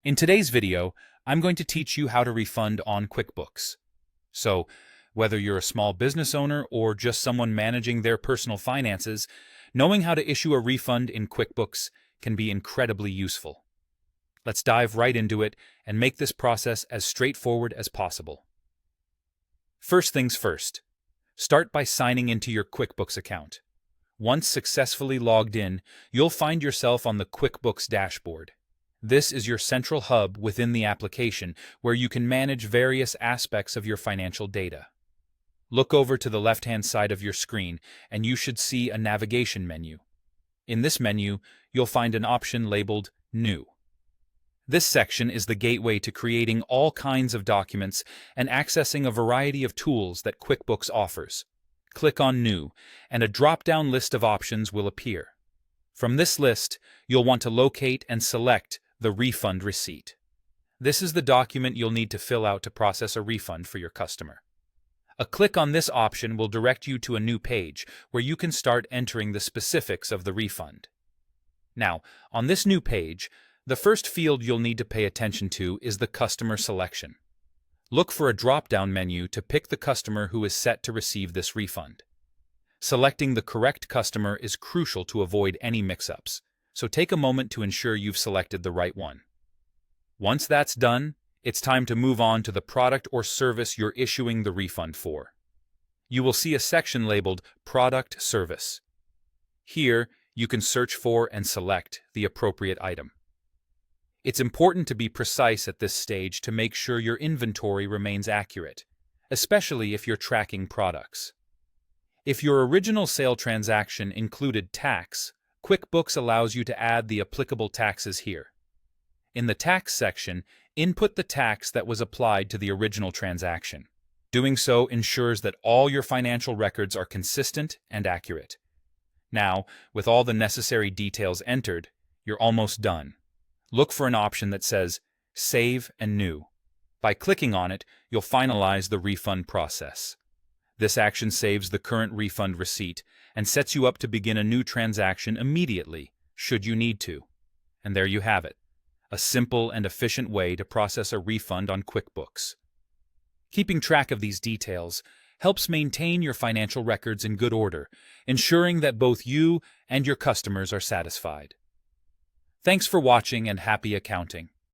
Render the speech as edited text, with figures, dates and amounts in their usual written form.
In today's video, I'm going to teach you how to refund on QuickBooks. So, whether you're a small business owner or just someone managing their personal finances, knowing how to issue a refund in QuickBooks can be incredibly useful. Let's dive right into it and make this process as straightforward as possible. First things first, start by signing into your QuickBooks account. Once successfully logged in, you'll find yourself on the QuickBooks dashboard. This is your central hub within the application where you can manage various aspects of your financial data. Look over to the left-hand side of your screen and you should see a navigation menu. In this menu, you'll find an option labeled New. This section is the gateway to creating all kinds of documents and accessing a variety of tools that QuickBooks offers. Click on New, and a drop-down list of options will appear. From this list, you'll want to locate and select the refund receipt. This is the document you'll need to fill out to process a refund for your customer. A click on this option will direct you to a new page where you can start entering the specifics of the refund. Now, on this new page, the first field you'll need to pay attention to is the customer selection. Look for a drop-down menu to pick the customer who is set to receive this refund. Selecting the correct customer is crucial to avoid any mix-ups, so take a moment to ensure you've selected the right one. Once that's done, it's time to move on to the product or service you're issuing the refund for. You will see a section labeled Product Service. Here, you can search for and select the appropriate item. It's important to be precise at this stage to make sure your inventory remains accurate, especially if you're tracking products. If your original sale transaction included tax, QuickBooks allows you to add the applicable taxes here. In the tax section, input the tax that was applied to the original transaction. Doing so ensures that all your financial records are consistent and accurate. Now, with all the necessary details entered, you're almost done. Look for an option that says Save and New. By clicking on it, you'll finalize the refund process. This action saves the current refund receipt and sets you up to begin a new transaction immediately, should you need to. And there you have it, a simple and efficient way to process a refund on QuickBooks. Keeping track of these details helps maintain your financial records in good order, ensuring that both you and your customers are satisfied. Thanks for watching and happy accounting.